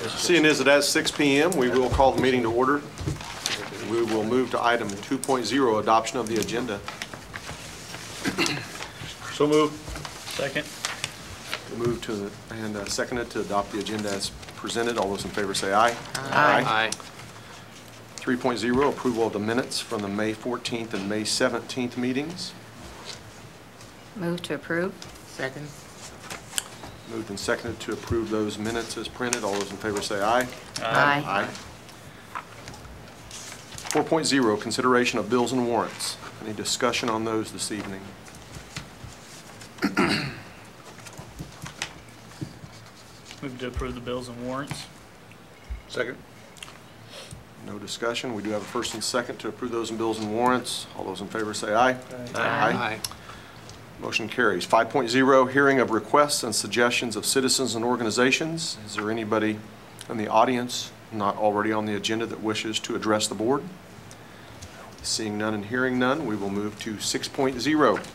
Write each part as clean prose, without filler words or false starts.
Seeing as it is 6 p.m., we will call the meeting to order. We will move to item 2.0, adoption of the agenda. So moved. Second. Move to and seconded to adopt the agenda as presented. All those in favor say aye. Aye. 3.0, approval of the minutes from the May 14th and May 17th meetings. Move to approve. Second. Moved and seconded to approve those minutes as printed. All those in favor say aye. Aye. Aye. 4.0, consideration of bills and warrants. Any discussion on those this evening? Move to approve the bills and warrants. Second. No discussion. We do have a first and second to approve those bills and warrants. All those in favor say aye. Aye. Motion carries. 5.0, hearing of requests and suggestions of citizens and organizations. Is there anybody in the audience not already on the agenda that wishes to address the board? Seeing none and hearing none, we will move to 6.0.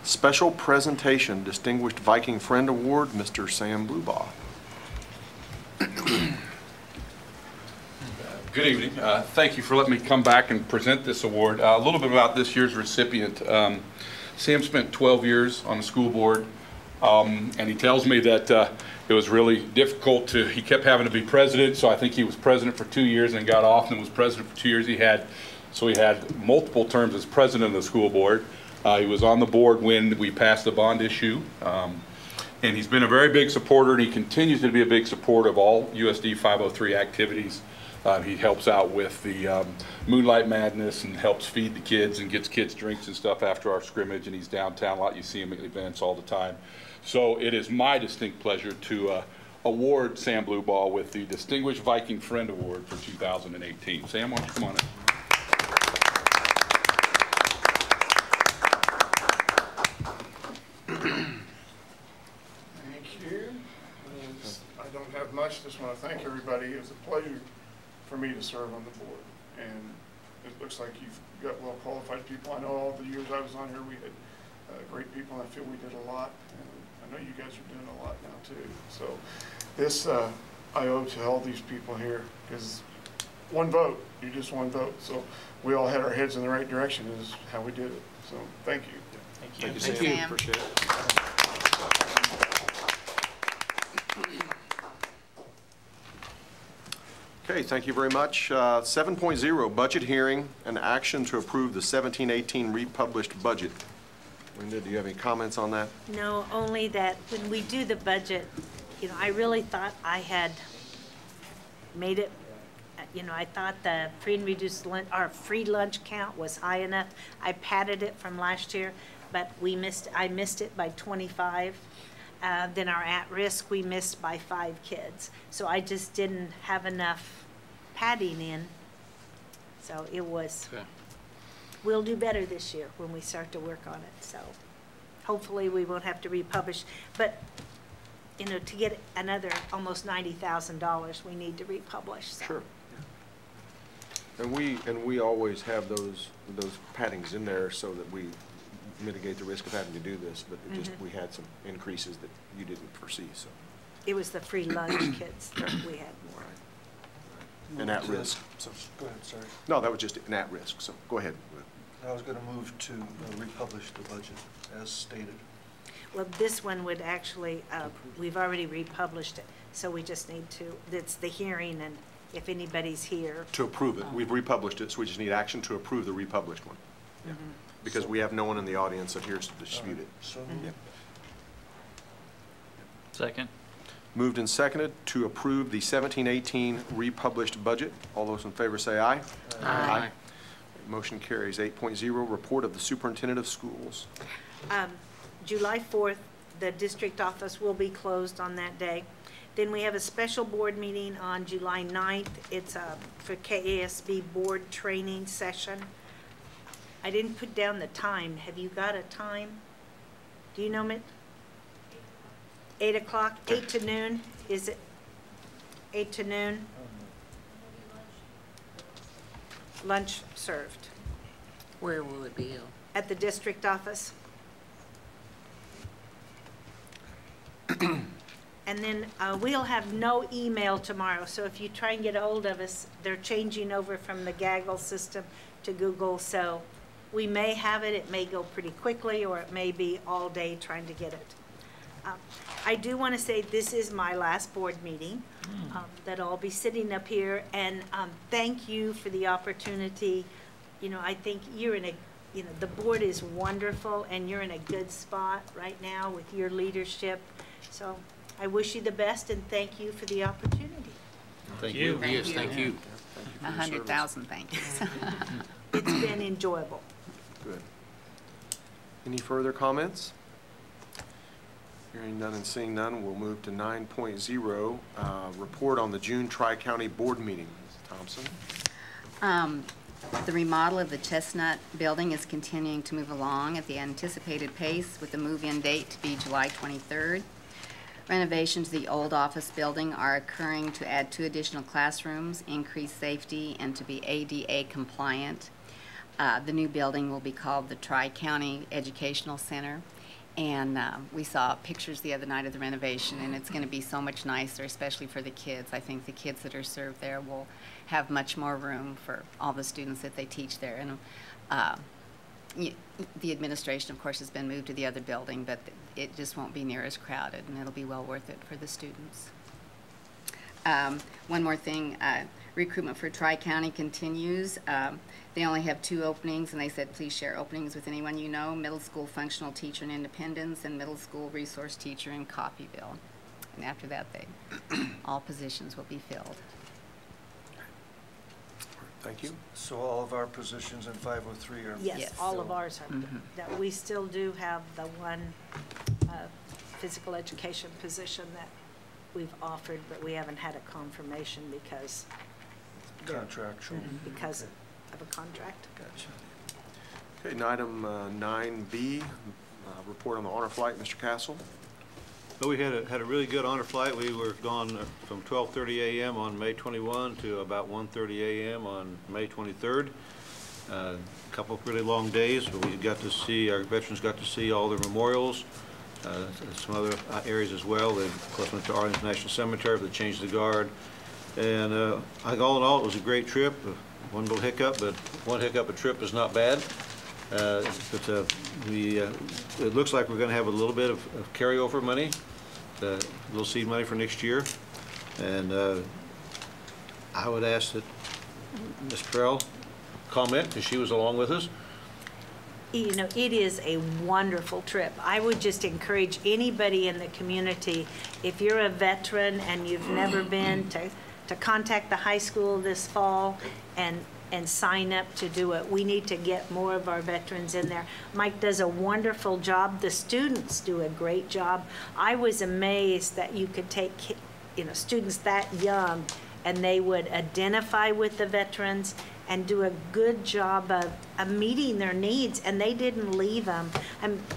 Special presentation, Distinguished Viking Friend Award, Mr. Sam Blubaugh. Good evening. Thank you for letting me come back and present this award. A little bit about this year's recipient. Sam spent 12 years on the school board, and he tells me that it was really difficult he kept having to be president, so I think he was president for 2 years and got off and was president for 2 years. He had multiple terms as president of the school board. He was on the board when we passed the bond issue, and he's been a very big supporter, and he continues to be a big supporter of all USD 503 activities. He helps out with the Moonlight Madness and helps feed the kids and gets kids drinks and stuff after our scrimmage, and he's downtown a lot. You see him at events all the time. So it is my distinct pleasure to award Sam Blubaugh with the Distinguished Viking Friend Award for 2018. Sam, why don't you come on in? Thank you. I don't have much. Just want to thank everybody. It was a pleasure for me to serve on the board, and it looks like you've got well qualified people. I know all the years I was on here we had great people, and I feel we did a lot, and I know you guys are doing a lot now too. So this I owe to all these people here, because one vote, you just one vote, so we all had our heads in the right direction is how we did it. So thank you. Thank you, Thank Sam. you. Appreciate it. Okay, thank you very much. 7.0, budget hearing and action to approve the 17-18 republished budget. Linda, do you have any comments on that? No, only that when we do the budget, I really thought I had made it, I thought the free and reduced lunch, our free lunch count was high enough. I padded it from last year, but I missed it by 25. Then our at-risk, we missed by 5 kids. So I just didn't have enough padding in. So it was, okay. We'll do better this year when we start to work on it. So hopefully we won't have to republish. But, to get another almost $90,000, we need to republish. So. Sure. And we always have those paddings in there so that we mitigate the risk of having to do this, but it just we had some increases that you didn't foresee. So it was the free lunch kids that we had more. And at risk. So go ahead, sorry. No, that was just an at risk. So go ahead. I was going to move to republish the budget as stated. Well, this one would actually, we've already republished it, so we just need to, it's the hearing, and if anybody's here. To approve it. We've republished it, so we just need action to approve the republished one. Yeah. Because we have no one in the audience that hears to dispute it. So yeah. Second. Moved and seconded to approve the 17-18 republished budget. All those in favor say aye. Aye. Motion carries. 8.0, report of the superintendent of schools. July 4th, the district office will be closed on that day. Then we have a special board meeting on July 9th. It's for KASB board training session. I didn't put down the time. Have you got a time? Do you know it? 8 o'clock, 8 to noon. Is it 8 to noon? Lunch served. Where will it be? At the district office. And then we'll have no email tomorrow, so if you try and get a hold of us, they're changing over from the Gaggle system to Google, so we may have it, it may go pretty quickly, or it may be all day trying to get it. I do want to say this is my last board meeting, that I'll be sitting up here, and thank you for the opportunity. You know, I think you're in a, you know, the board is wonderful, and you're in a good spot right now with your leadership. So I wish you the best, and thank you for the opportunity. Thank you. Yes, thank you. 100,000 thanks. It's been enjoyable. Good. Any further comments? Hearing none and seeing none, we'll move to 9.0, report on the June Tri-County Board meeting. Ms. Thompson? The remodel of the Chestnut Building is continuing to move along at the anticipated pace, with the move-in date to be July 23rd. Renovations to the old office building are occurring to add 2 additional classrooms, increase safety, and to be ADA compliant. The new building will be called the Tri-County Educational Center. And we saw pictures the other night of the renovation, and it's going to be so much nicer, especially for the kids. I think the kids that are served there will have much more room for all the students that they teach there. And the administration, of course, has been moved to the other building, but it just won't be near as crowded, and it'll be well worth it for the students. One more thing, recruitment for Tri-County continues. They only have 2 openings, and they said please share openings with anyone you know: middle school functional teacher in Independence and middle school resource teacher in Coffeyville. And after that, all positions will be filled. Thank you. So all of our positions in 503 are? Yes, all of ours are. That we still do have the one physical education position that we've offered, but we haven't had a confirmation because Contractual. because of a contract. Gotcha. Okay, and item 9B, report on the honor flight. Mr. Castle? Well, we had a really good honor flight. We were gone from 12:30 a.m. on May 21 to about 1:30 a.m. on May 23rd. A couple of really long days, but we got to see, our veterans got to see all their memorials, some other areas as well. They, of course, went to Arlington National Cemetery for the change of the guard. And all in all, it was a great trip. One little hiccup, but one hiccup a trip is not bad. It looks like we're going to have a little bit of carryover money, a little seed money for next year. And I would ask that Ms. Terrell comment, because she was along with us. You know, it is a wonderful trip. I would just encourage anybody in the community, if you're a veteran and you've never been, to contact the high school this fall and sign up to do it. We need to get more of our veterans in there. Mike does a wonderful job. The students do a great job. I was amazed that you could take, you know, students that young and they would identify with the veterans and do a good job of meeting their needs, and they didn't leave them.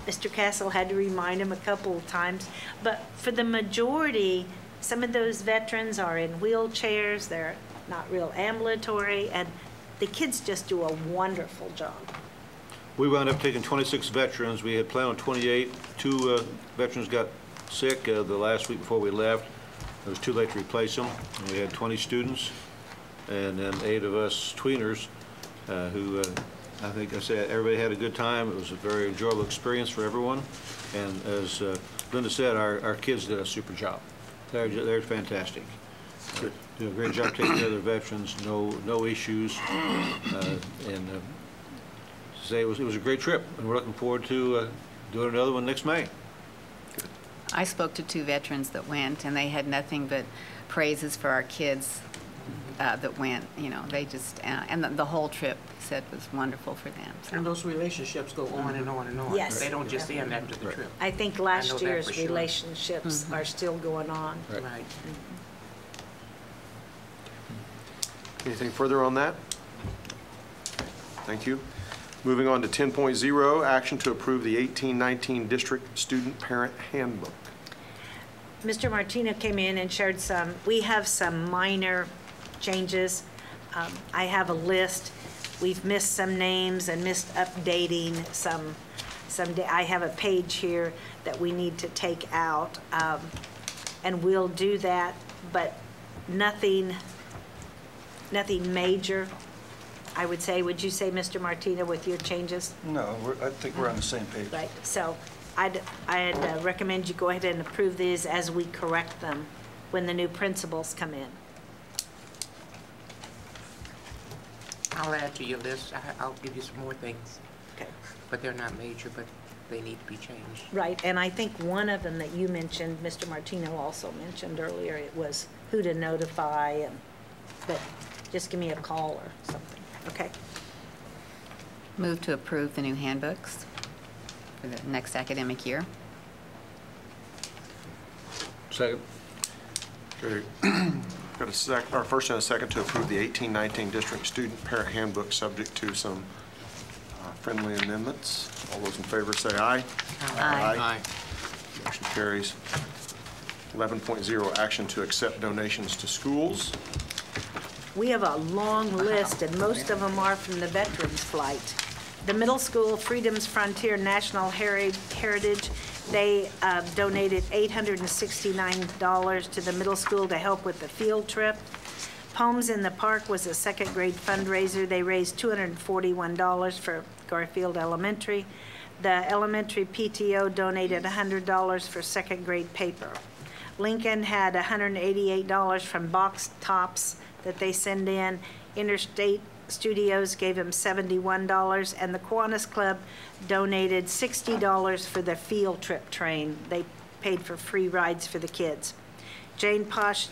Mr. Castle had to remind him a couple of times, but for the majority, some of those veterans are in wheelchairs, they're not real ambulatory, and the kids just do a wonderful job. We wound up taking 26 veterans. We had planned on 28. 2 veterans got sick the last week before we left. It was too late to replace them. And we had 20 students, and then 8 of us tweeners who, I think I said, everybody had a good time. It was a very enjoyable experience for everyone. And as Linda said, our kids did a super job. They're fantastic. Do a great job taking care of their veterans. No issues. Say it was a great trip, and we're looking forward to doing another one next May. I spoke to 2 veterans that went, and they had nothing but praises for our kids that went. You know, they just, and the whole trip said was wonderful for them. So. And those relationships go on and on and on. Yes. They don't just end after the trip. I think I know last that year's for sure. relationships are still going on. Right. Anything further on that? Thank you. Moving on to 10.0, action to approve the 18-19 District Student Parent Handbook. Mr. Martino came in and shared we have some minor changes. I have a list. We've missed some names and missed updating some. I have a page here that we need to take out. and we'll do that, but nothing major, I would say. Would you say, Mr. Martina, with your changes? No, I think we're on the same page. Right, so I'd recommend you go ahead and approve these as we correct them when the new principals come in. I'll add to your list. I'll give you some more things, Okay. but they're not major, but they need to be changed. Right, and I think one of them that you mentioned, Mr. Martino also mentioned earlier, it was who to notify, but just give me a call or something, okay? Move to approve the new handbooks for the next academic year. Second. Okay. Got our first and a second to approve the 18-19 district student parent handbook, subject to some friendly amendments. All those in favor say aye. Aye. Motion carries. 11.0, action to accept donations to schools. We have a long list, and most of them are from the Veterans Flight. The middle school, Freedom's Frontier National Heritage, they donated $869 to the middle school to help with the field trip. Poems in the Park was a second grade fundraiser. They raised $241 for Garfield Elementary. The elementary PTO donated $100 for second grade paper. Lincoln had $188 from box tops that they send in. Interstate Studios gave him $71, and the Kiwanis Club donated $60 for the field trip train. They paid for free rides for the kids. Jane Posh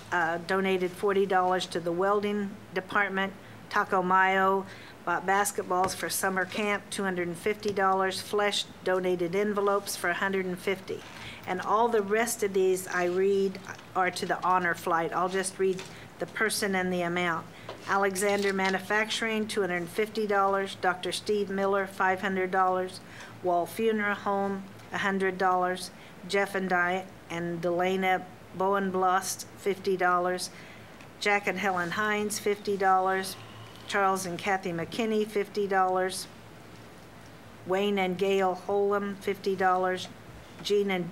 donated $40 to the welding department. Taco Mayo bought basketballs for summer camp, $250. Flesh donated envelopes for $150. And all the rest of these I read are to the honor flight. I'll just read the person and the amount. Alexander Manufacturing, $250. Dr. Steve Miller, $500. Wall Funeral Home, $100. Jeff and Delana Bowenblust, $50. Jack and Helen Hines, $50. Charles and Kathy McKinney, $50. Wayne and Gail Holm, $50. Jean and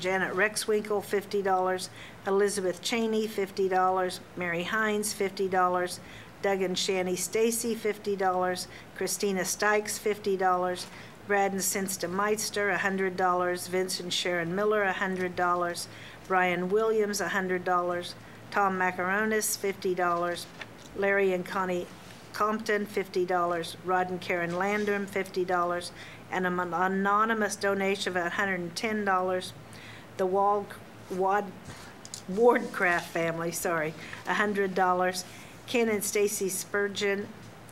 Janet Rexwinkle, $50. Elizabeth Cheney, $50. Mary Hines, $50. Doug and Shani Stacy, $50. Christina Stykes, $50. Brad and Sinsta Meister, $100. Vince and Sharon Miller, $100. Brian Williams, $100. Tom Macaronis, $50. Larry and Connie Compton, $50. Rod and Karen Landrum, $50. And an anonymous donation of $110. The Wardcraft family, $100. Ken and Stacy Spurgeon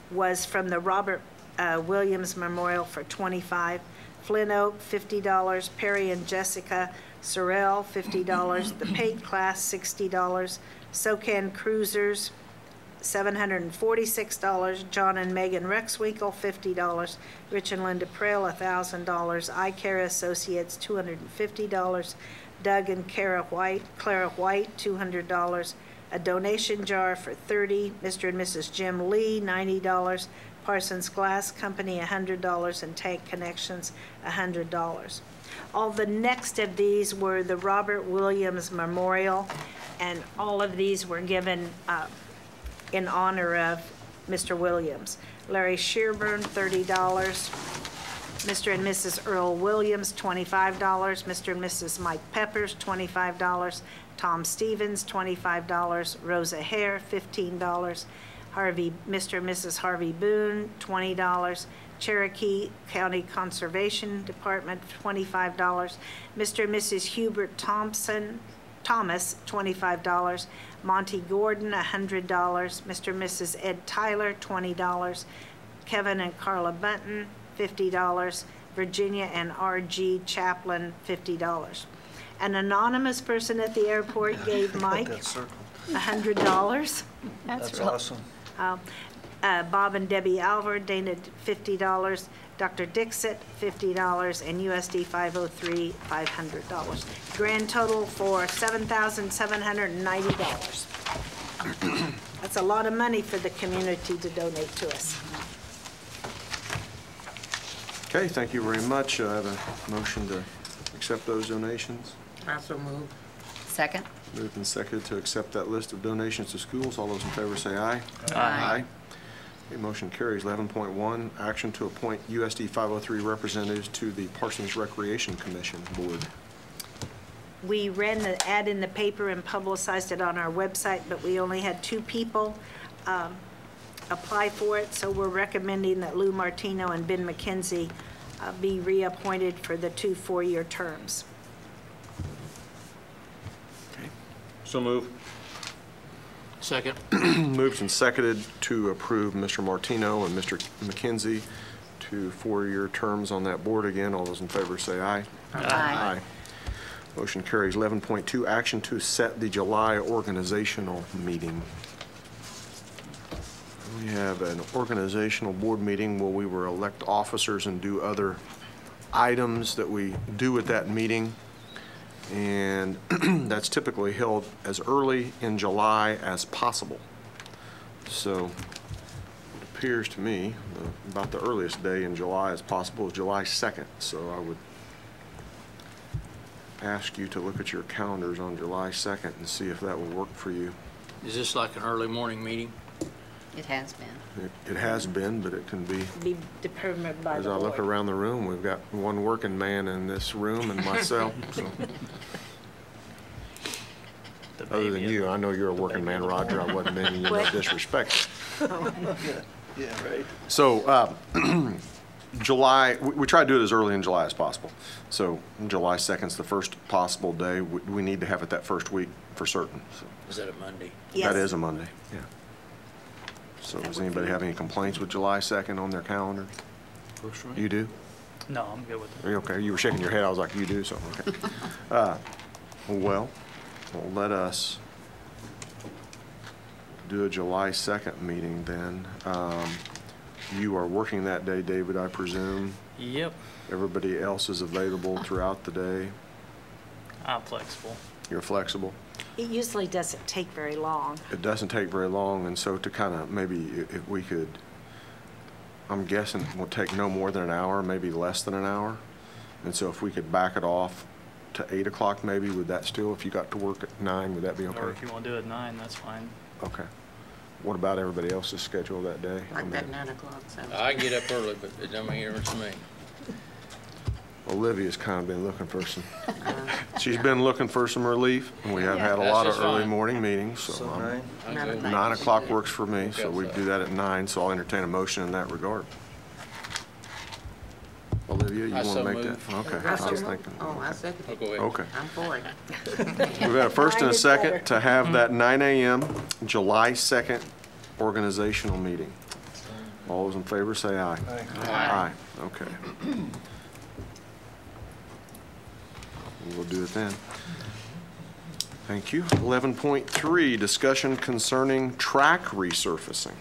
was from the Robert Williams Memorial for $25. Flint Oak, $50. Perry and Jessica Sorrell, $50. The Pate class, $60. SoCan Cruisers, $746. John and Megan Rexwinkle, $50. Rich and Linda Prell, $1,000. iCare Associates, $250. Doug and Clara White, $200. A donation jar for $30. Mr. and Mrs. Jim Lee, $90. Parsons Glass Company, $100. And Tank Connections, $100. All the next of these were the Robert Williams Memorial, and all of these were given in honor of Mr. Williams. Larry Shearburn, $30. Mr. and Mrs. Earl Williams, $25. Mr. and Mrs. Mike Peppers, $25. Tom Stevens, $25. Rosa Hare, $15. Mr. and Mrs. Harvey Boone, $20. Cherokee County Conservation Department, $25. Mr. and Mrs. Hubert Thomas, $25. Monty Gordon, $100. Mr. and Mrs. Ed Tyler, $20. Kevin and Carla Bunton, $50. Virginia and R.G. Chaplin, $50. An anonymous person at the airport gave Mike $100. That's awesome. Bob and Debbie Alver donated $50. Dr. Dixit, $50, and USD 503, $500. Grand total for $7,790. That's a lot of money for the community to donate to us. Okay, thank you very much. I have a motion to accept those donations. I so move. Second. Moved and seconded to accept that list of donations to schools. All those in favor say aye. Aye. Okay, motion carries. 11.1, action to appoint USD 503 representatives to the Parsons Recreation Commission Board. We ran the ad in the paper and publicized it on our website, but we only had 2 people apply for it, so we're recommending that Lou Martino and Ben McKenzie be reappointed for the 2 4-year terms. So move. Second. Moved and seconded to approve Mr. Martino and Mr. McKenzie to 4-year terms on that board. Again, all those in favor say aye. Aye. Motion carries. 11.2, action to set the July organizational meeting. We have an organizational board meeting where we will elect officers and do other items that we do at that meeting. And that's typically held as early in July as possible. So it appears to me about the earliest day in July as possible is July 2nd. So I would ask you to look at your calendars on July 2nd and see if that will work for you. Is this like an early morning meeting? It has been. It has been, but it can be. Be determined by As the I look board. around the room, we've got one working man in this room and myself. So. Other than you, I know you're a working man, Roger. I wasn't meaning you no disrespect. Yeah, right. So July, we try to do it as early in July as possible. So July 2nd is the first possible day. We need to have it that first week for certain. So Is that a Monday? Yes. that is a Monday, yeah. So does anybody have any complaints with July 2nd on their calendar? Works for me. You do? No, I'm good with it. Are you okay? You were shaking your head. I was like, you do, so, okay. Well, let us do a July 2nd meeting then. You are working that day, David, I presume. Yep, Everybody else is available throughout the day. I'm flexible. You're flexible. It usually doesn't take very long. It doesn't take very long, and so to kind of maybe if we could, I'm guessing it will take no more than an hour, maybe less than an hour. And so if we could back it off to 8 o'clock maybe, would that still, if you got to work at 9, would that be okay? Or if you want to do it at 9, that's fine. Okay. What about everybody else's schedule that day? Like that 9 o'clock sounds. I get up early, but it don't make any difference to me. Olivia's kind of been looking for some, she's been looking for some relief, and we have had a That's lot of just early fine. morning meetings, so So I'm- 9? I'm Nine good. o'clock. 9 o'clock works for me, so Okay, we so- do that at 9, so I'll entertain a motion in that regard. Olivia, you I want to so make move. that? Okay, I I so was moved. thinking. Oh, I second I'll it. go ahead. Okay. I'm for it. We've got a first and a Nine is second better. to have that 9 a.m. July 2nd organizational meeting. All those in favor say aye. Aye. Aye. Okay. We'll do it then. Thank you. 11.3, discussion concerning track resurfacing.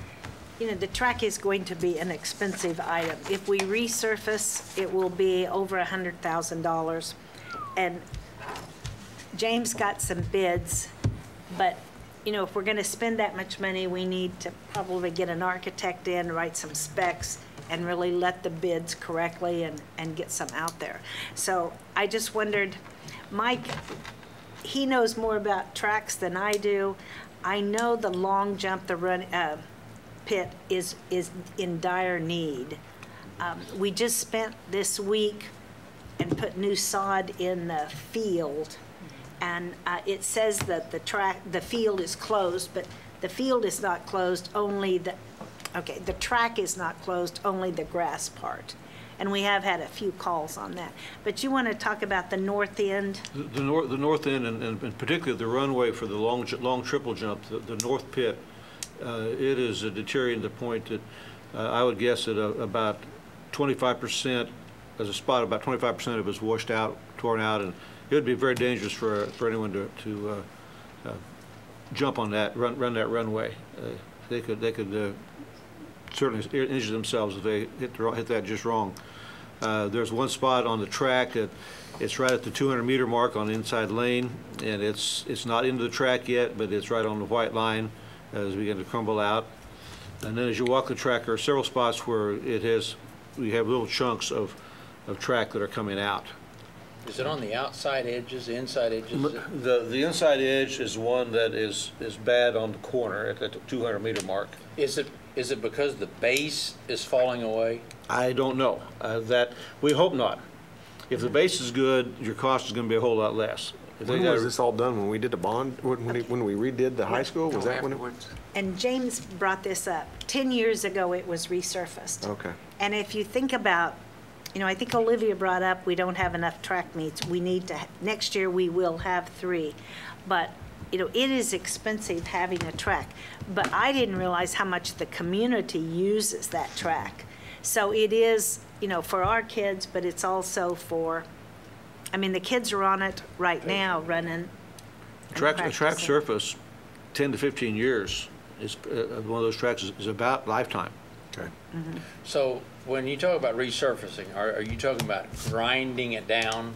You know, the track is going to be an expensive item. If we resurface, it will be over $100,000. And James got some bids, but, you know, if we're gonna spend that much money, we need to probably get an architect in, write some specs, and really let the bids correctly and get some out there. So I just wondered, Mike, he knows more about tracks than I do. I know the long jump, the run, pit is in dire need. We just spent this week and put new sod in the field, and it says that the field is closed, but the field is not closed, only the track is not closed, only the grass part. And we have had a few calls on that. But you want to talk about the north end? The north end, and particularly the runway for the long triple jump, the north pit, it is deteriorating to the point that I would guess that about 25%, as a spot, about 25% of it is washed out, torn out, and it would be very dangerous for anyone to jump on that, run that runway. They could certainly injure themselves if they hit that just wrong. There's one spot on the track that it's right at the 200-meter mark on the inside lane, and it's not into the track yet, but it's right on the white line as we begin to crumble out. And then as you walk the track, there are several spots where we have little chunks of track that are coming out. Is it on the outside edges, the inside edges? The inside edge is one that is bad on the corner at the 200-meter mark. Is it because the base is falling away? I don't know. We hope not. If the base is good, your cost is going to be a whole lot less. When was this all done? When we did the bond, when we redid the high school? Was that when it? Afterwards. And James brought this up. 10 years ago, it was resurfaced. Okay. And if you think about, I think Olivia brought up, we don't have enough track meets. We need to, next year we will have 3. But, it is expensive having a track. But I didn't realize how much the community uses that track. So it is, for our kids, but it's also for, the kids are on it right now running. A track surface, 10 to 15 years, is one of those tracks is about lifetime. Okay. So when you talk about resurfacing, are you talking about grinding it down,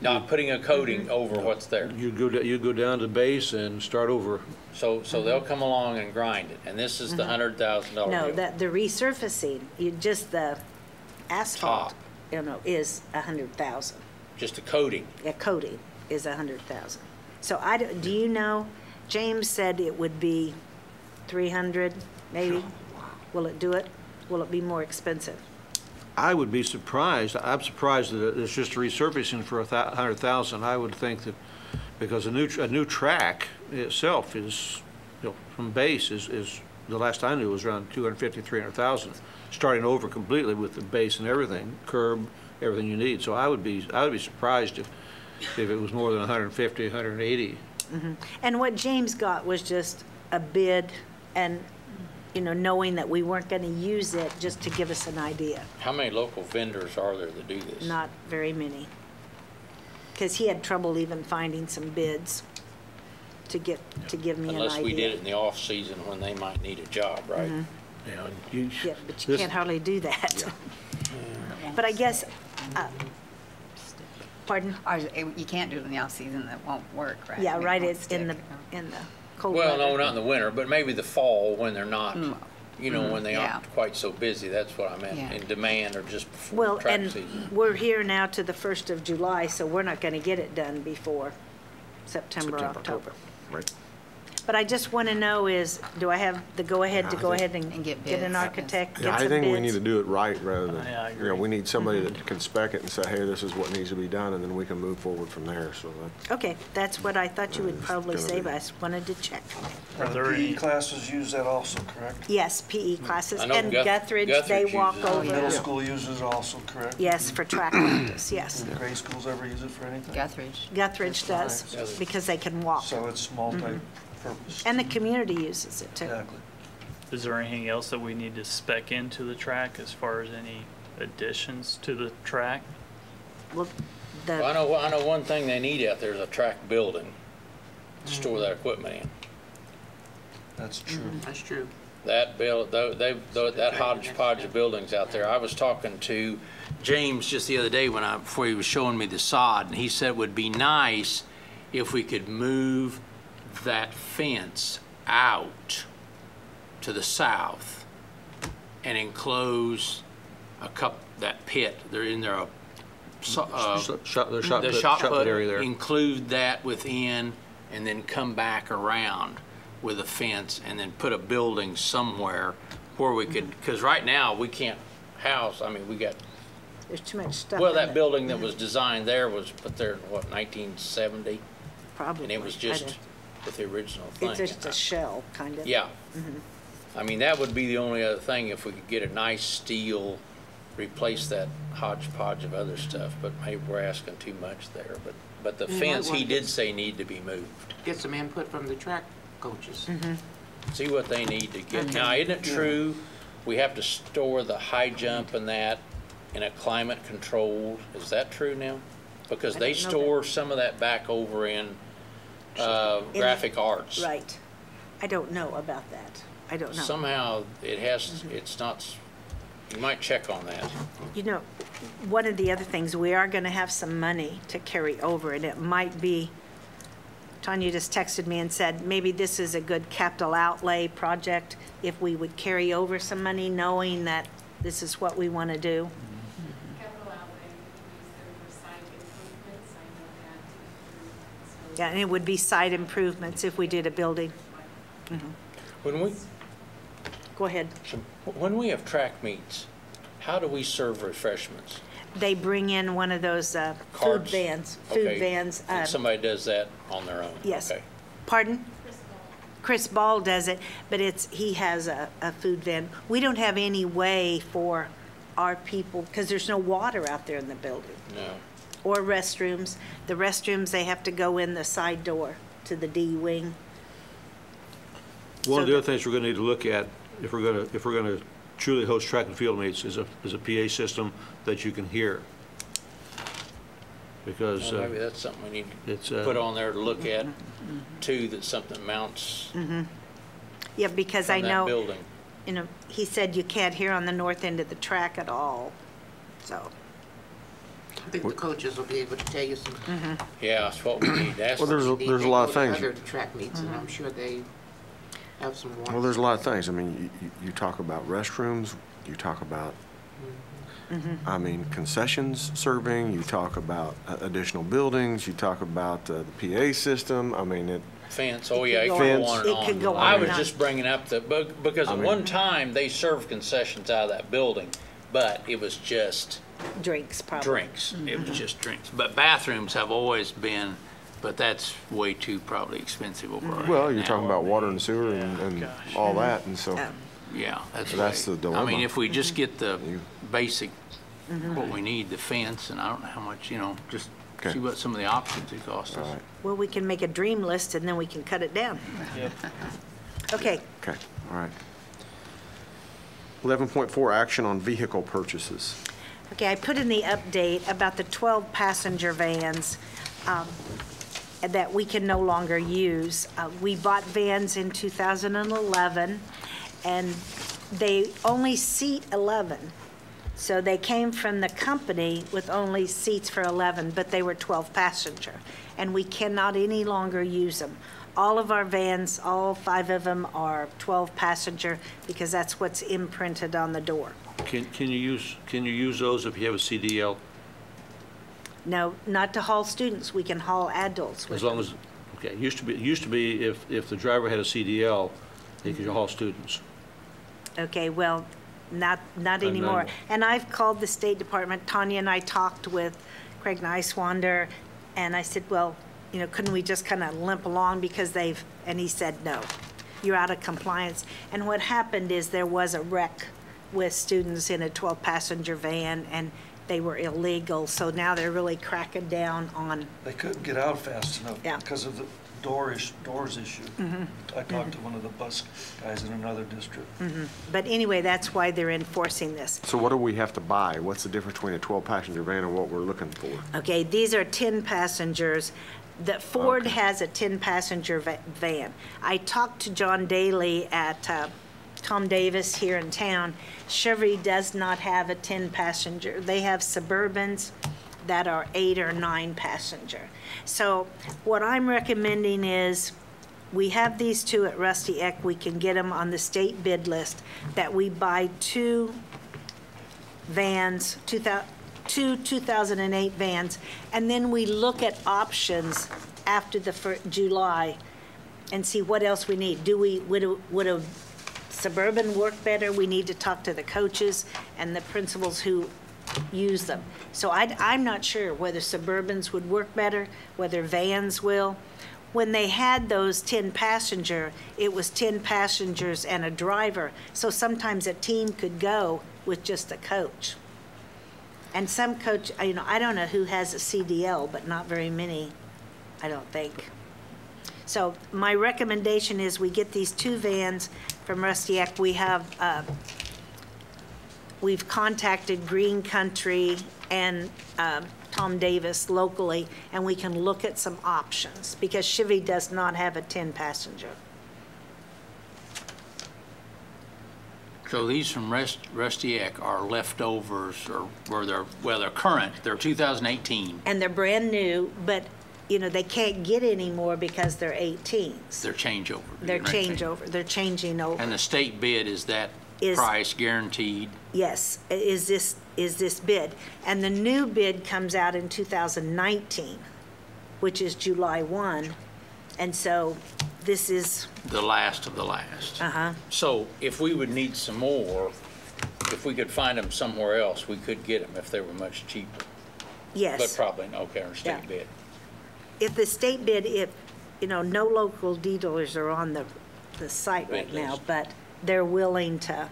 not putting a coating over what's there? You go down to base and start over. So they'll come along and grind it, and this is the $100,000 No, deal. the resurfacing, just the asphalt, Top. Is 100,000. Just a coating. A coating is 100,000. So do you know, James said it would be 300 maybe? Will it do it? Will it be more expensive? I would be surprised. I'm surprised that it's just resurfacing for 100,000. I would think that because a new track itself is, from base is the last I knew was around 250, 300,000, starting over completely with the base and everything, curb, everything you need. So I would be surprised if it was more than 150, 180. And what James got was just a bid and, knowing that we weren't going to use it, just to give us an idea. How many local vendors are there that do this? Not very many. Because he had trouble even finding some bids to give me an idea. Unless we did it in the off-season when they might need a job, right? Yeah, but you can't hardly do that. But I guess, pardon? You can't do it in the off-season, that won't work, right? Yeah, right, It won't it's in the stick. cold Well, weather. no, not in the winter, but maybe the fall when they're not, when they yeah. aren't quite so busy. That's what I meant, Yeah. in demand or just before Well, track and season. we're here now to the 1st of July, so we're not going to get it done before September, October. Right. But I just want to know do I have the go-ahead to go ahead And and get get an bids. architect, Yeah, get I some think we need bids? to do it right rather than, Yeah, I agree. we need somebody that can spec it and say, hey, this is what needs to be done, and then we can move forward from there, so that's. Okay, that's what I thought you would probably gonna say, be- but I just wanted to check. Are there the PE any- classes use that also, correct? Yes, PE classes, I know and Guthridge they walk uses it. Middle over. school uses it also, correct? Yes, for track practice, yes. Grade schools ever use it for anything? Guthridge. Guthridge does, Guthridge. because they can walk. So it's multi-purpose. And the community uses it too. Exactly. Is there anything else that we need to spec into the track as far as any additions to the track? Well, Well, I know one thing they need out there is a track building to store that equipment in. That's true. That's true. That hodgepodge of buildings out there. I was talking to James just the other day before he was showing me the sod, and he said it would be nice if we could move that fence out to the south and enclose that pit. They're in there. The shot The put area there. include that within, and then come back around with a fence, and then put a building somewhere where we could, because right now we can't house. We got. there's too much stuff Well, in that it. building that was designed there was put there, 1970? Probably. And it was just with the original thing. It's just a shell, kind of. Yeah. That would be the only other thing, if we could get a nice steel, replace that hodgepodge of other stuff, but maybe we're asking too much there. But the You might fence, wanna he get did say need to be moved. Get some input from the track coaches. See what they need to get. Now, isn't it true, we have to store the high jump and that in a climate controlled, is that true now? Because I they don't know store some of that back over in graphic arts. Right. I don't know about that. I don't know. Somehow it has, it's not, you might check on that. One of the other things, we are going to have some money to carry over, and it might be, Tanya just texted me and said, maybe this is a good capital outlay project if we would carry over some money, knowing that this is what we want to do. Capital outlay, we use the recycling Yeah, and it would be site improvements if we did a building. When we, Go ahead. when we have track meets, how do we serve refreshments? They bring in one of those food Carts? vans. Okay. Food vans. And somebody does that on their own? Yes. Okay. Pardon? Chris Ball does it, but he has a food van. We don't have any way for our people, because there's no water out there in the building. No. Or restrooms. The restrooms, they have to go in the side door to the D wing. One of the So other things we're gonna need to look at, if we're gonna truly host track and field meets, is a PA system that you can hear. Because, Well, maybe that's something we need it's, to put on there to look at, too, that something mounts Yeah, because I from that know, building. you know, he said you can't hear on the north end of the track at all, so. I think the coaches will be able to tell you some. Yeah, that's what we need. That's Well, there's a They lot of go to things. Other track meets, and I'm sure they have some. Well, there's a lot of things. I mean, you talk about restrooms, you talk about, I mean, concessions serving, you talk about additional buildings, you talk about the PA system. I mean, fence, oh It yeah, could it go could on. go on and It on. could go I on was and just bringing up because at one time, they served concessions out of that building, but it was just Drinks, probably. drinks. It was just drinks. But bathrooms have always been, but that's way too probably expensive over our well, head you're now. talking about water and sewer and gosh. all that, and so. Yeah, that's So that's way- the I dilemma. mean, if we just get the You- basic, what we need, the fence, and I don't know how much, just Okay. see what some of the options it costs All us. right, Well, we can make a dream list and then we can cut it down. Yep. Okay, okay, all right. 11.4, action on vehicle purchases. okay, I put in the update about the 12 passenger vans that we can no longer use. We bought vans in 2011, and they only seat 11. So they came from the company with only seats for 11, but they were 12 passenger, and we cannot any longer use them. All of our vans, all 5 of them are 12 passenger because that's what's imprinted on the door. can you use those if you have a CDL? No, not to haul students, we can haul adults with As long them. as, okay, it used to be if the driver had a CDL, they could haul students. Okay, well, not then- anymore. And I've called the State Department, Tanya and I talked with Craig Niswander, and I said, well, couldn't we just kind of limp along because and he said, no, you're out of compliance. And what happened is there was a wreck with students in a 12-passenger van, and they were illegal, so now they're really cracking down on, They couldn't get out fast enough Yeah. because of the doors issue. I talked to one of the bus guys in another district. but anyway, that's why they're enforcing this. So what do we have to buy? What's the difference between a 12-passenger van and what we're looking for? Okay, these are 10 passengers. The Ford Okay. has a 10-passenger van. I talked to John Daly at Tom Davis here in town. Chevy does not have a 10-passenger. They have Suburbans that are 8 or 9 passenger. So what I'm recommending is, we have these 2 at Rusty Eck. We can get them on the state bid list, that we buy 2 vans, 2008 vans, and then we look at options after the July and see what else we need. Would a Suburban work better? We need to talk to the coaches and the principals who use them. So I'm not sure whether Suburbans would work better, whether vans will. When they had those 10 passenger, it was 10 passengers and a driver. So sometimes a team could go with just a coach. And some coach, I don't know who has a CDL, but not very many, I don't think. So my recommendation is we get these 2 vans from Rusty Eck. We've contacted Green Country and Tom Davis locally, and we can look at some options because Chevy does not have a 10-passenger. So these from Rusty Eck are leftovers, or they're current, they're 2018. And they're brand new, but, they can't get any more because they're 18s. They're changeover. They're changeover, they're changing over. And the state bid is that Is- price guaranteed? Yes, is this bid. And the new bid comes out in 2019, which is July 1. And so this is, The last of the last. uh-huh. So if we would need some more, if we could find them somewhere else, we could get them if they were much cheaper. But Yes. probably no, okay, our Yeah. state bid. If the state bid, if, no local dealers are on the site right Bid now, list. but they're willing to,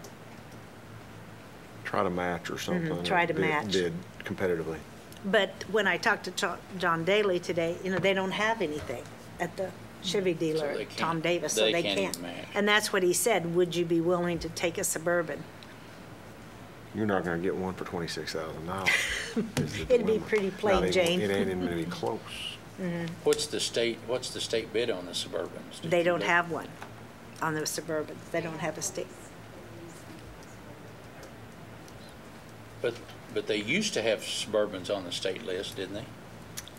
Try to match or something. or try to match. Bid competitively. but when I talked to John Daly today, they don't have anything at the Chevy dealer, they can't- Tom Davis, so they they can't can't. even match. And that's what he said, would you be willing to take a Suburban? You're not gonna get one for $26,000. It'd be pretty plain Jane. It ain't even gonna be close. What's the state bid on the Suburbans? Did They you don't look? have one on the Suburbans. They don't have a state. But they used to have Suburbans on the state list, didn't they?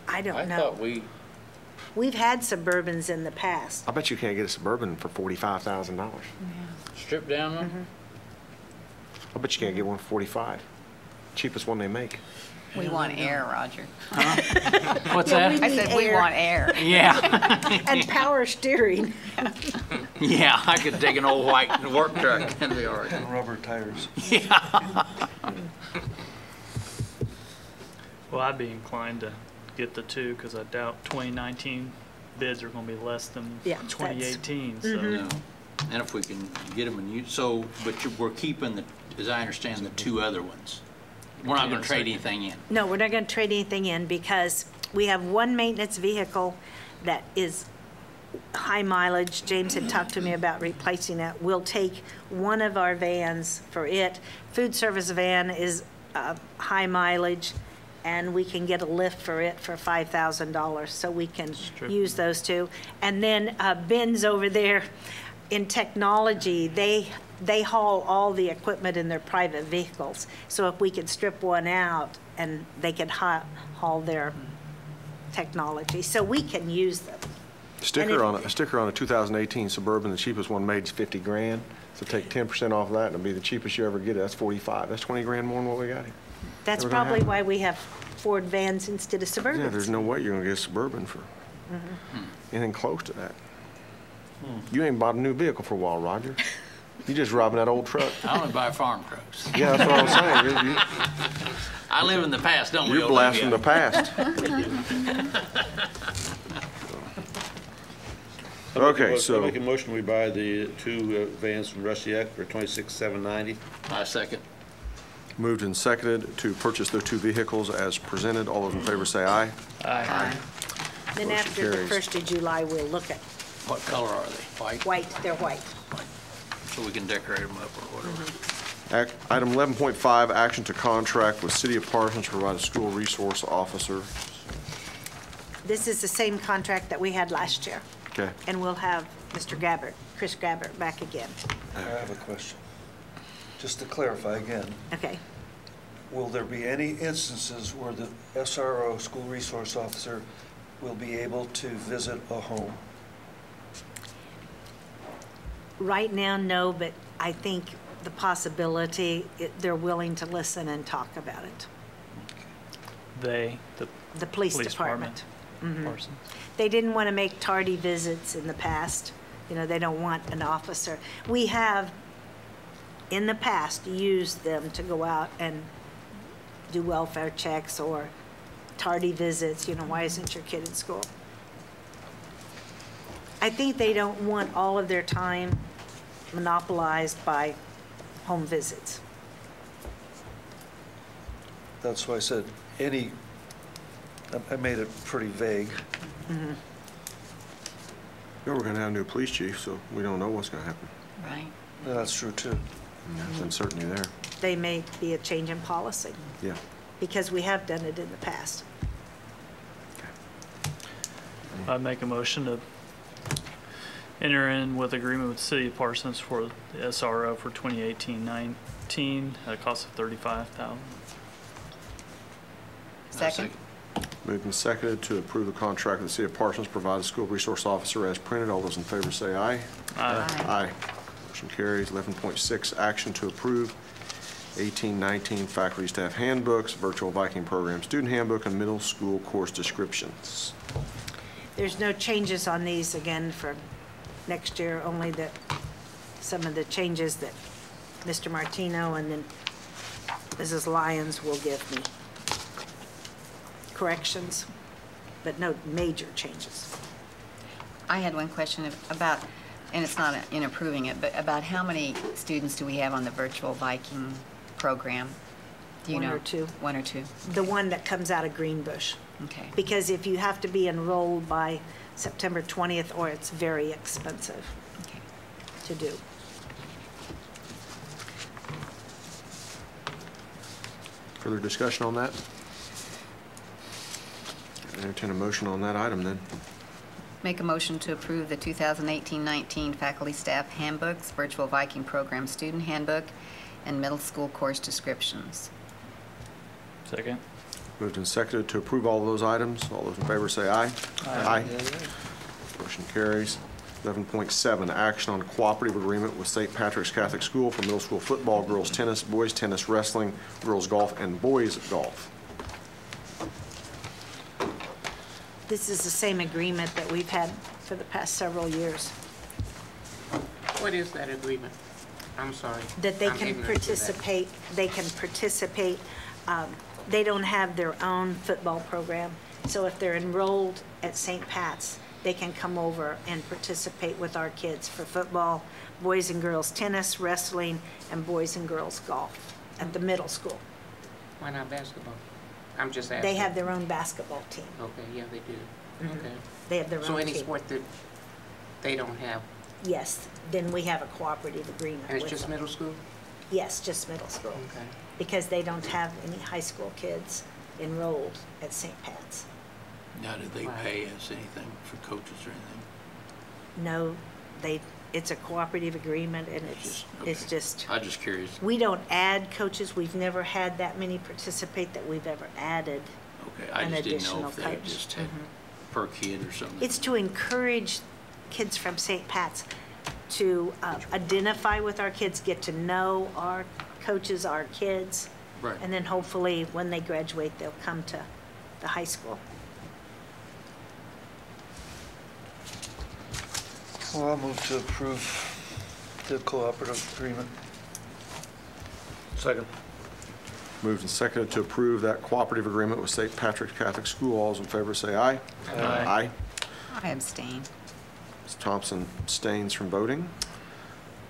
I I don't thought know. We've had Suburbans in the past. I bet you can't get a Suburban for $45,000. stripped down one? Mm-hmm. I bet you can't get one for 45. Cheapest one they make. We want air, Roger. What's Yeah, that? I said we Air. want air. Yeah, And power steering. yeah, I could take an old white work truck and be all right. And rubber tires. Well, I'd be inclined to get the two because I doubt 2019 bids are going to be less than Yeah, that's- 2018. So No. And if we can get them and use, we're keeping as I understand, the two other ones. We're not gonna trade anything in. No, we're not going to trade anything in because we have one maintenance vehicle that is high mileage. James had talked to me about replacing that. We'll take one of our vans for it. Food service van is high mileage, and we can get a lift for it for $5,000, so we can use those two. And then Ben's over there in technology, they haul all the equipment in their private vehicles. So if we could strip one out and they could haul their technology, so we can use them. Sticker on a 2018 Suburban, the cheapest one made is 50 grand. So take 10% off of that, and it'll be the cheapest you ever get. That's 45. That's 20 grand more than what we got here. That's Never gonna probably happen. why we have Ford vans instead of Suburbans. Yeah, there's no way you're gonna get a Suburban for anything close to that. You ain't bought a new vehicle for a while, Roger. You just robbing that old truck. I only buy farm trucks. Yeah, that's what I'm saying. I live in the past, don't we? You're blasting the past. Okay, so- I make a motion, we buy the two vans from Russiak for $26,790. I second. Moved and seconded to purchase those two vehicles as presented. All those in favor say aye. Aye. Then Motion after the carries. 1st of July, we'll look at What color are they? White? white, they're white. So we can decorate them up or whatever. Item 11.5, action to contract with City of Parsons to provide a school resource officer. This is the same contract that we had last year. Okay. And we'll have Mr. Gabbard, Chris Gabbard, back again. I have a question. Just to clarify again, Okay. will there be any instances where the SRO, school resource officer, will be able to visit a home? Right now, no, but I think the possibility, they're willing to listen and talk about it. the The police police department. department. Parsons. They didn't want to make tardy visits in the past. They don't want an officer. We have, in the past, used them to go out and do welfare checks or tardy visits, why isn't your kid in school? I think they don't want all of their time monopolized by home visits. That's why I said any, I made it pretty vague. We're going to have a new police chief, so we don't know what's going to happen. Right. That's true, too. There's uncertainty there. They may be a change in policy Yeah. because we have done it in the past. I'd make a motion to enter in with agreement with City of Parsons for the SRO for 2018-19 at a cost of $35,000. Second. Moved and seconded to approve the contract with the City of Parsons, provide a school resource officer as printed. All those in favor say aye. Aye. Aye. Motion carries. 11.6, action to approve 18-19 faculty staff handbooks, virtual Viking program student handbook, and middle school course descriptions. There's no changes on these again for next year, only that some of the changes that Mr. Martino and then Mrs. Lyons will give me. Corrections, but no major changes. I had one question about, and it's not in approving it, but about how many students do we have on the virtual Viking program? Do you know? One or two. One or two. The one that comes out of Greenbush. Okay. Because if you have to be enrolled by September 20th, or it's very expensive Okay. to do. Further discussion on that? Entertain a motion on that item then. Make a motion to approve the 2018-19 faculty staff handbooks, virtual Viking program student handbook, and middle school course descriptions. Second. Moved and seconded to approve all of those items. All those in favor say aye. Aye. Motion carries. 11.7, action on cooperative agreement with St. Patrick's Catholic School for middle school football, girls tennis, boys tennis, wrestling, girls golf, and boys golf. This is the same agreement that we've had for the past several years, What is that agreement? I'm sorry. that they I'm can ignorant to that. participate, they don't have their own football program. So if they're enrolled at St. Pat's, they can come over and participate with our kids for football, boys and girls tennis, wrestling, and boys and girls golf at the middle school. Why not basketball? I'm just asking. They have their own basketball team. Okay, yeah, they do. Okay. They have their own So team. any sport that they don't have, Yes, then we have a cooperative agreement and it's with just them. middle school? Yes, just middle school. Okay. Because they don't have any high school kids enrolled at St. Pat's. Now, do they Right. pay us anything for coaches or anything? No, it's a cooperative agreement, and it's okay. just, I'm just curious. we don't add coaches. We've never had that many participate that we've ever added. Okay, I An just didn't know additional if they coach. just had per kid or something. It's to encourage kids from St. Pat's to identify with our kids, get to know our coaches, our kids. Right. And then hopefully, when they graduate, they'll come to the high school. Well, I'll move to approve the cooperative agreement. Second. Moved and seconded to approve that cooperative agreement with St. Patrick's Catholic School. All those in favor say aye. Aye. I abstain. Ms. Thompson abstains from voting.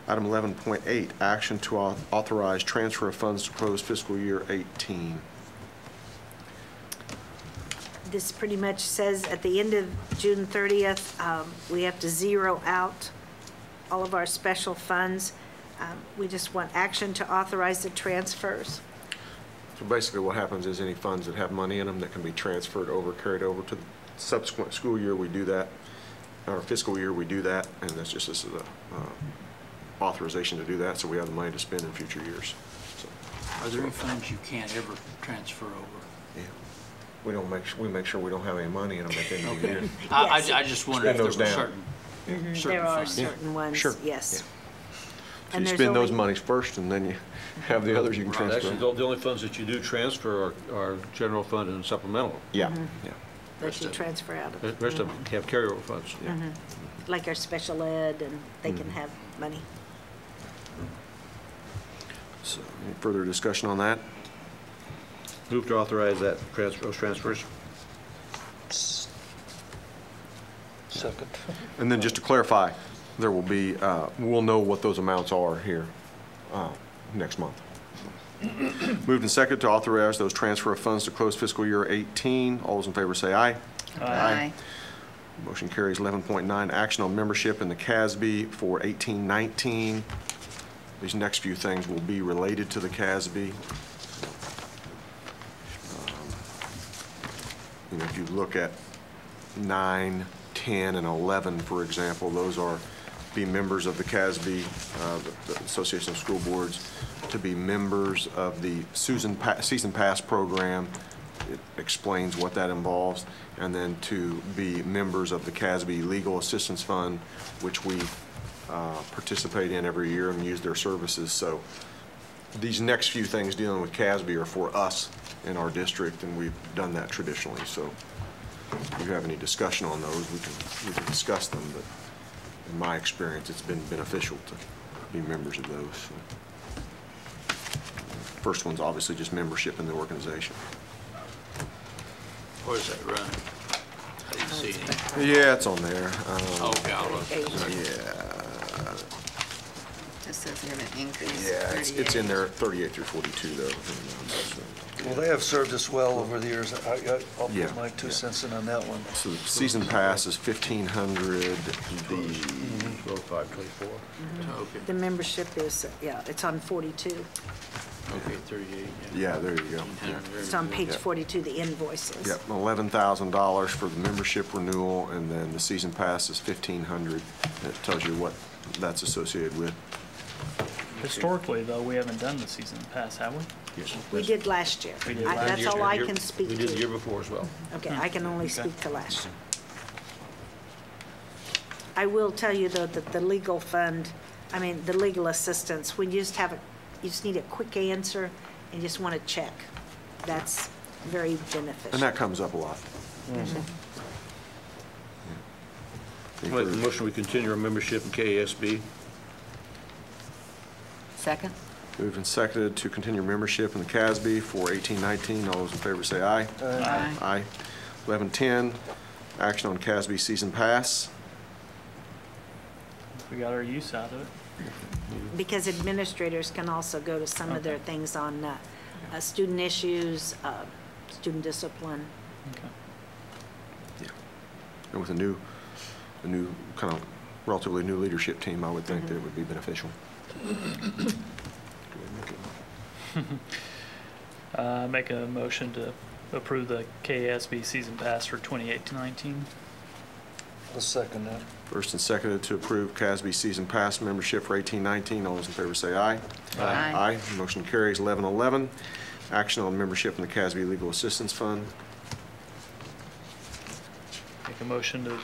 Item 11.8, action to authorize transfer of funds to close fiscal year 18. This pretty much says at the end of June 30th, we have to zero out all of our special funds. We just want action to authorize the transfers. So basically what happens is any funds that have money in them that can be transferred over, carried over to the subsequent school year, we do that, or fiscal year, we do that, and that's just, this is a authorization to do that, so we have the money to spend in future years. So, Are there any funds you can't ever transfer over? yeah. We make sure we don't have any money in them at the end of the year. Yes. I just wonder if Spend there those were down. certain There are funds. certain ones, Sure. yes. So And you there's spend those only- monies first, and then you have the others you can transfer. Actually, the only funds that you do transfer are general fund and supplemental. Yeah, Mm-hmm. yeah. That you transfer out The of, rest of them have carryover funds. like our special ed, and they can have money. So any further discussion on that? Move to authorize those transfers. Second. And then just to clarify, there will be, we'll know what those amounts are here next month. Moved and seconded to authorize those transfer of funds to close fiscal year 18. All those in favor say aye. Aye. Motion carries. 11.9, action on membership in the CASB for 18-19. These next few things will be related to the CASB. You know, if you look at 9, 10, and 11, for example, those are be members of the CASB, the Association of School Boards, to be members of the season pass program. It explains what that involves, and then to be members of the CASB Legal Assistance Fund, which we participate in every year and use their services. So these next few things dealing with CASB are for us in our district, and we've done that traditionally. So if you have any discussion on those, we can discuss them, but in my experience, it's been beneficial to be members of those. So. First one's obviously just membership in the organization. Where's that run? I didn't see it. Yeah, it's on there. Oh, God. Yeah. Just says here an increase. Yeah, it's in there, 38 through 42, though. Well, they have served us well over the years. I'll Yeah, put my 2 yeah. cents in on that one. So the season pass is $1,500. Row 524. Okay, The membership is, yeah, it's on 42. okay, 38, Yeah, there you go. Yeah. It's on page Yeah. 42, the invoices. Yep, $11,000 for the membership renewal, and then the season pass is $1,500. And it tells you what that's associated with. Historically, though, we haven't done the season pass, have we? Yes. We did last year. We did last That's all I can speak We did the year to. before as well. Okay, I can only speak to last year. I will tell you, though, that the legal fund, I mean, the legal assistance, when you just have you just need a quick answer and just want to check. That's very beneficial. And that comes up a lot. Make the motion, we continue our membership in KASB. Second? Moved and seconded to continue membership in the CASB for 1819. All those in favor say aye. Aye. Aye. 1110, action on CASB season pass. We got our use out of it. Because administrators can also go to some of their things on student issues, student discipline. Okay. Yeah. And with a new kind of relatively new leadership team, I would think that it would be beneficial. Make a motion to approve the KSB season pass for 2018-19. I'll second that. First and seconded to approve CASB season pass membership for 1819. All those in favor say aye. Aye. Aye. Motion carries. 1111, action on membership in the CASB Legal Assistance Fund. Make a motion to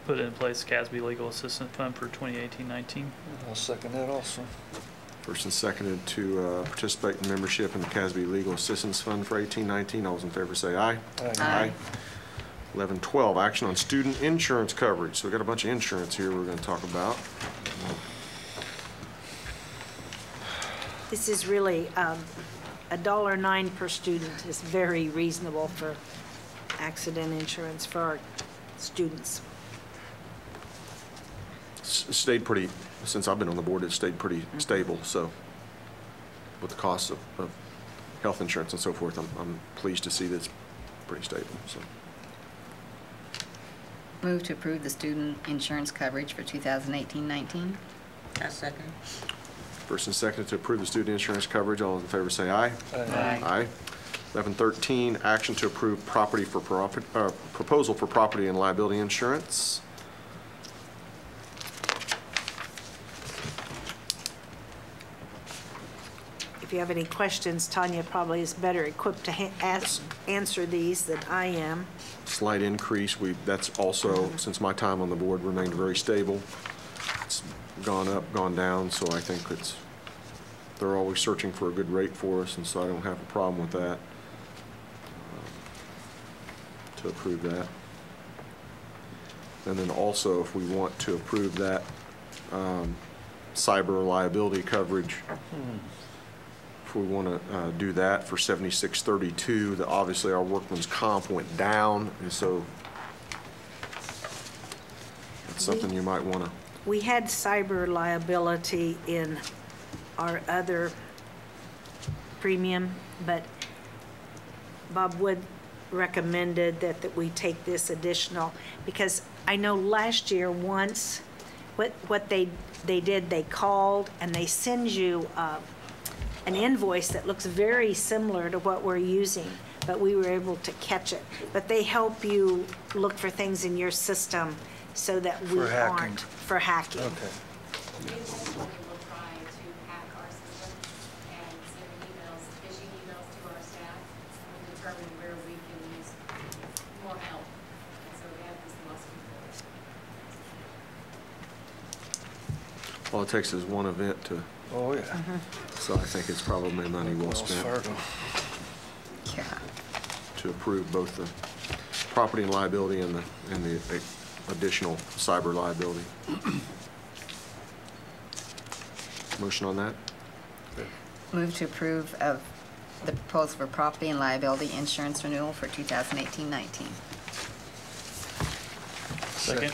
put in place CASB Legal Assistance Fund for 2018-19. I'll second that also. First and seconded to participate in membership in the CASB Legal Assistance Fund for 1819. All those in favor say aye. Aye. 1112, action on student insurance coverage. So we've got a bunch of insurance here we're going to talk about. This is really $1.09 per student is very reasonable for accident insurance for our students. Stayed pretty, since I've been on the board, it's stayed pretty stable. So with the costs of health insurance and so forth, I'm pleased to see that it's pretty stable. So. Move to approve the student insurance coverage for 2018-19. I second. First and seconded to approve the student insurance coverage. All those in favor say aye. Aye. Aye. 1113, action to approve property for profit, proposal for property and liability insurance. If you have any questions, Tanya probably is better equipped to answer these than I am. Slight increase. That's also, since my time on the board, remained very stable. It's gone up, gone down, so I think they're always searching for a good rate for us, and so I don't have a problem with that, to approve that. And then also, if we want to approve that cyber liability coverage, if we want to do that for 7632, obviously our workman's comp went down, and so that's something you might want to. We had cyber liability in our other premium, but Bob Wood recommended that we take this additional, because I know last year once, what they did, they called and they send you an invoice that looks very similar to what we're using, but we were able to catch it. But they help you look for things in your system so that we For hacking. aren't for hacking. Okay. We will try to hack our system and send emails, phishing emails to our staff and determine where we can use more help. And so we have this lost control. All it takes is one event to, Oh, yeah. so I think it's probably money well Wells spent Fargo. Yeah. to approve both property and liability and the additional cyber liability. Motion on that? Move to approve of the proposal for property and liability insurance renewal for 2018-19. Second.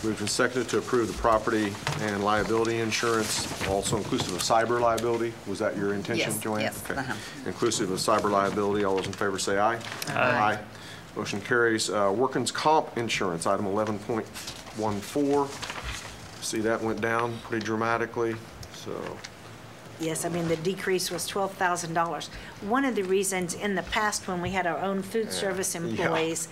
Moved and seconded to approve the property and liability insurance, also inclusive of cyber liability. Was that your intention, Yes, Joanne? yes, Okay. uh-huh. Inclusive of cyber liability. All those in favor say aye. Aye. Motion carries. Workman's comp insurance, item 11.14. See, that went down pretty dramatically, so. Yes, I mean, the decrease was $12,000. One of the reasons in the past, when we had our own food service employees,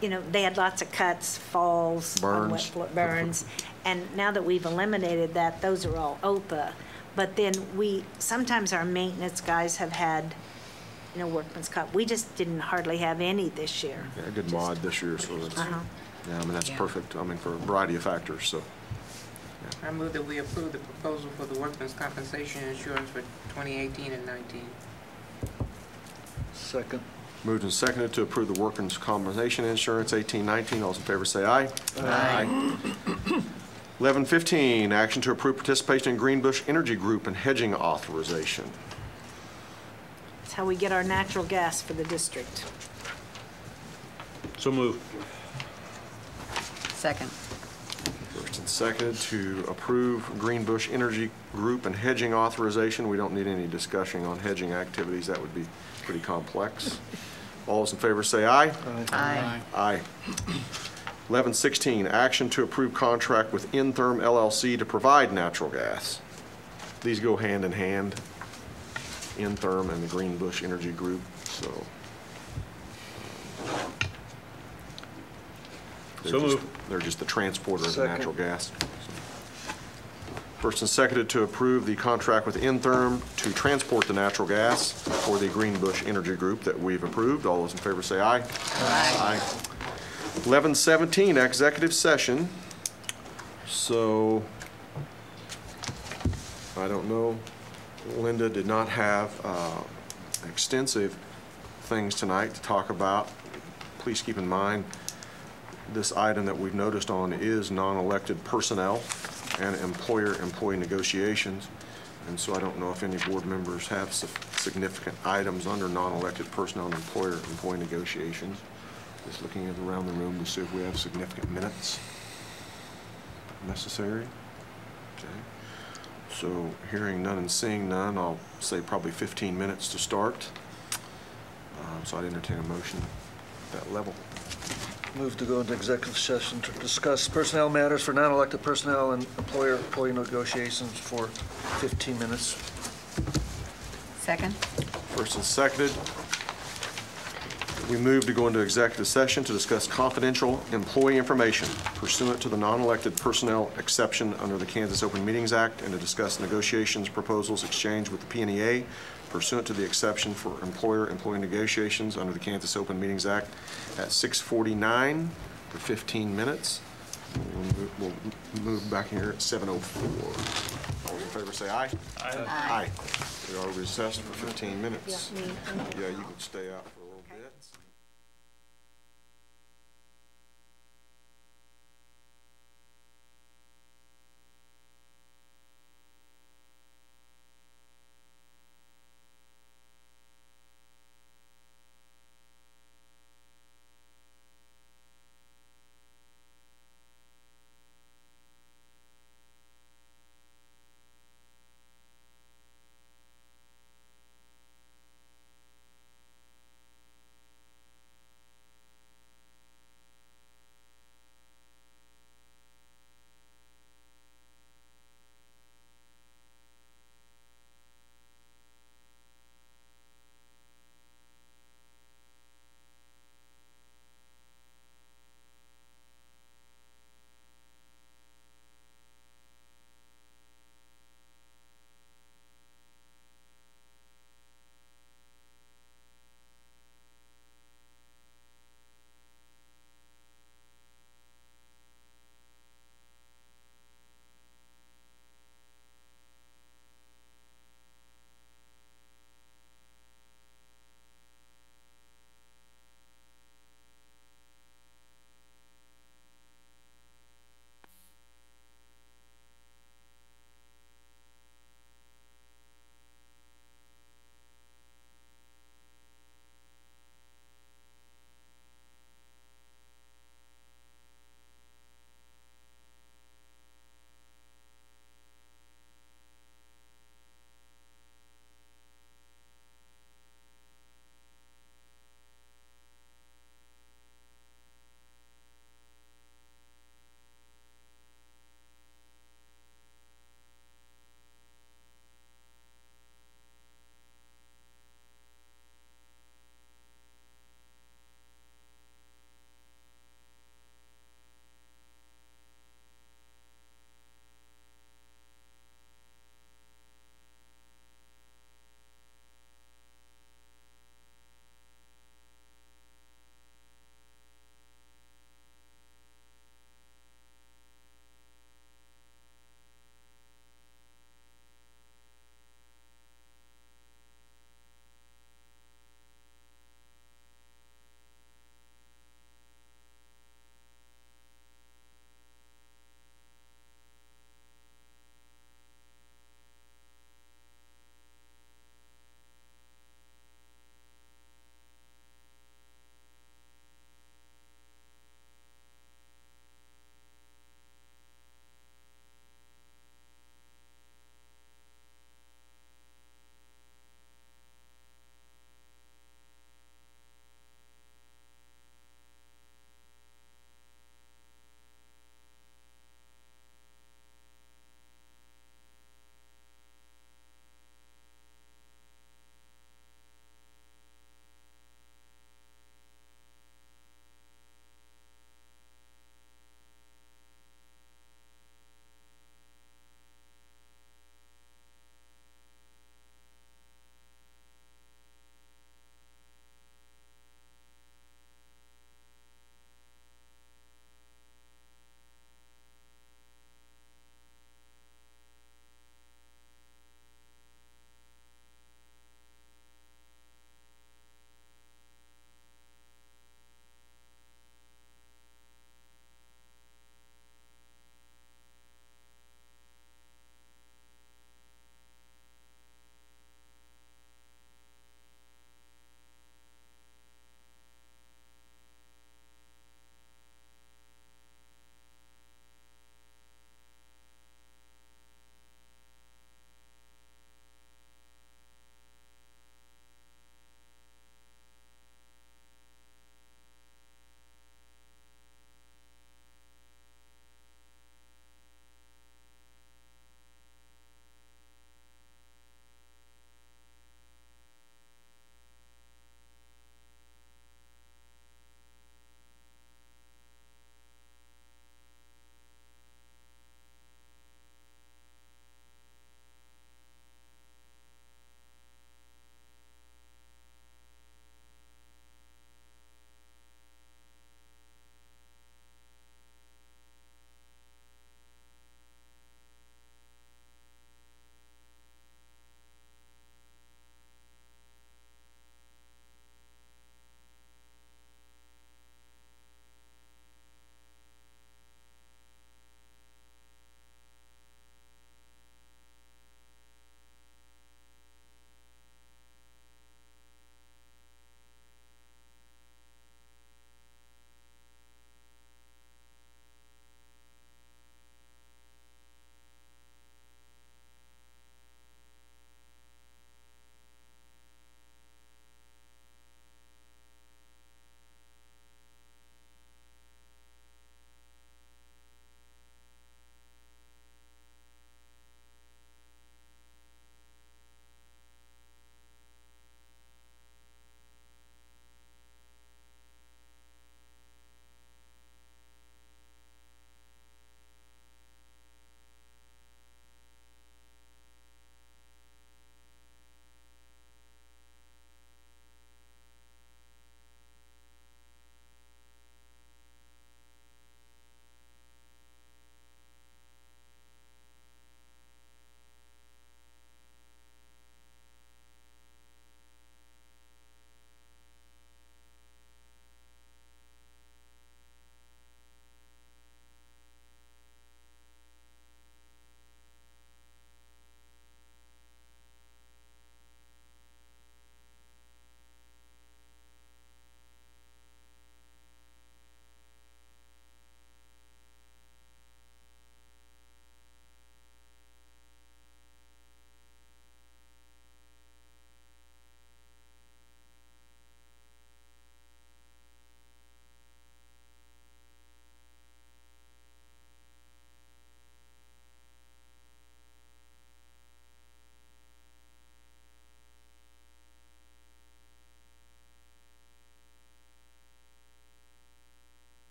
you know, they had lots of cuts, falls, burns. And now that we've eliminated that, those are all OPA. But then sometimes our maintenance guys have had, you know, workman's comp. We just didn't hardly have any this year. Yeah, a good mod this year, so it's, Uh-huh. yeah, I mean, that's Yeah. perfect. I mean, for a variety of factors, so. I move that we approve the proposal for the workman's compensation insurance for 2018 and 19. Second. Moved and seconded to approve the workers' compensation insurance 1819. All those in favor say aye. Aye. 1115, action to approve participation in Greenbush Energy Group and hedging authorization. That's how we get our natural gas for the district. So moved. Second. First and seconded to approve Greenbush Energy Group and hedging authorization. We don't need any discussion on hedging activities. That would be pretty complex. All those in favor say aye. Aye. Aye. 1116, action to approve contract with Intherm LLC to provide natural gas. These go hand in hand, Intherm and the Greenbush Energy Group, so. So moved. They're just the transporter of the Second. natural gas. First and seconded to approve the contract with Intherm to transport the natural gas for the Greenbush Energy Group that we've approved. All those in favor say aye. Aye. 1117, executive session. So, I don't know, Linda did not have extensive things tonight to talk about. Please keep in mind, this item that we've noticed on is non-elected personnel and employer-employee negotiations. And so I don't know if any board members have significant items under non-elected personnel and employer-employee negotiations. Just looking around the room to see if we have significant minutes necessary. Okay. So hearing none and seeing none, I'll say probably 15 minutes to start. So I'd entertain a motion at that level. Move to go into executive session to discuss personnel matters for non-elected personnel and employer-employee negotiations for 15 minutes. Second. First and seconded. We move to go into executive session to discuss confidential employee information pursuant to the non-elected personnel exception under the Kansas Open Meetings Act and to discuss negotiations, proposals, exchange with the PNEA pursuant to the exception for employer-employee negotiations under the Kansas Open Meetings Act at 6:49 for 15 minutes. We'll move back here at 7:04. All in favor say aye. Aye. Aye. We are recessed for 15 minutes. Yeah, me. Yeah, you can stay out for a little bit.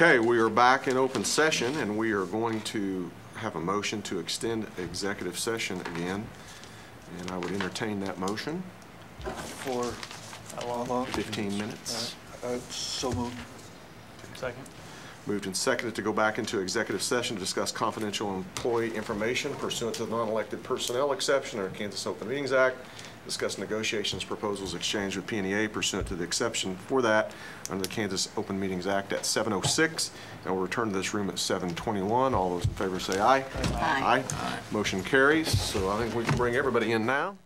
Okay, we are back in open session, and we are going to have a motion to extend executive session again. And I would entertain that motion. For how long? 15 minutes. So moved. Second. Moved and seconded to go back into executive session to discuss confidential employee information pursuant to the non-elected personnel exception under Kansas Open Meetings Act, discuss negotiations, proposals exchanged with PNEA pursuant to the exception for that under the Kansas Open Meetings Act at 7:06, and we'll return to this room at 7:21. All those in favor say aye. Aye. Aye. Motion carries. So I think we can bring everybody in now.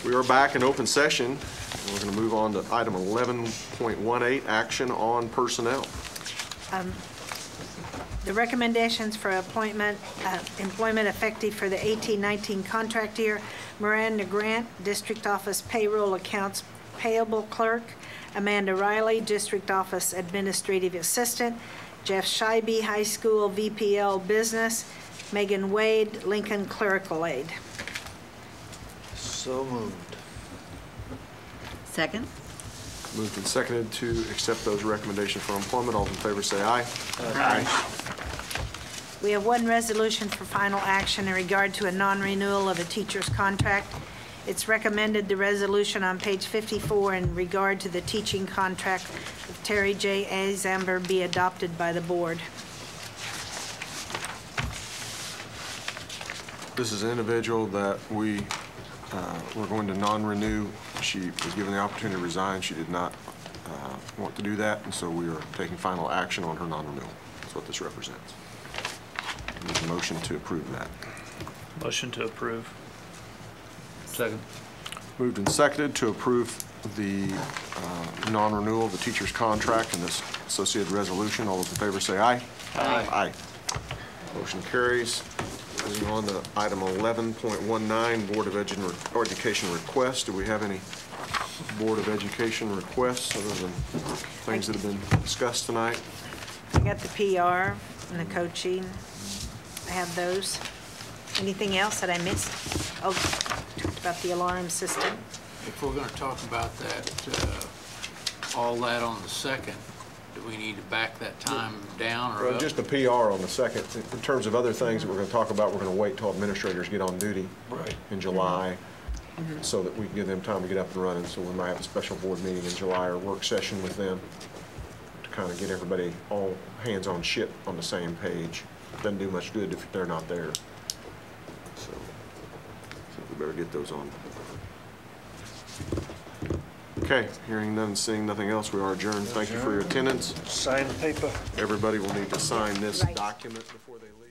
We are back in open session. We're going to move on to item 11.18, action on personnel. The recommendations for employment effective for the 18-19 contract year: Miranda Grant, District Office Payroll Accounts Payable Clerk; Amanda Riley, District Office Administrative Assistant; Jeff Scheibe, High School VPL Business; Megan Wade, Lincoln Clerical Aide. So moved. Second? Moved and seconded to accept those recommendations for employment. All in favor say aye. Aye. We have one resolution for final action in regard to a non-renewal of a teacher's contract. It's recommended the resolution on page 54 in regard to the teaching contract of Terry J. Azamber be adopted by the board. This is an individual that we're going to non-renew. She was given the opportunity to resign. She did not want to do that, and so we are taking final action on her non-renewal. That's what this represents. There's a motion to approve that. Motion to approve. Second. Moved and seconded to approve the non-renewal of the teacher's contract and this associated resolution. All those in favor say aye. Aye. Aye. Motion carries. Moving on to item 11.19, Board of Education requests. Do we have any Board of Education requests other than things that have been discussed tonight? I got the PR and the coaching. I have those. Anything else that I missed? Oh, talked about the alarm system. If we're going to talk about that, all that on the second, do we need to back that time down or Well, up? just the PR on the second. In terms of other things that we're going to talk about, we're going to wait till administrators get on duty in July so that we can give them time to get up and running. So we might have a special board meeting in July or work session with them to kind of get everybody all hands on ship on the same page. Doesn't do much good if they're not there. So we better get those on. Okay, hearing none, seeing nothing else, we are adjourned. Thank you for your attendance. Sign paper. Everybody will need to sign this Right. document before they leave.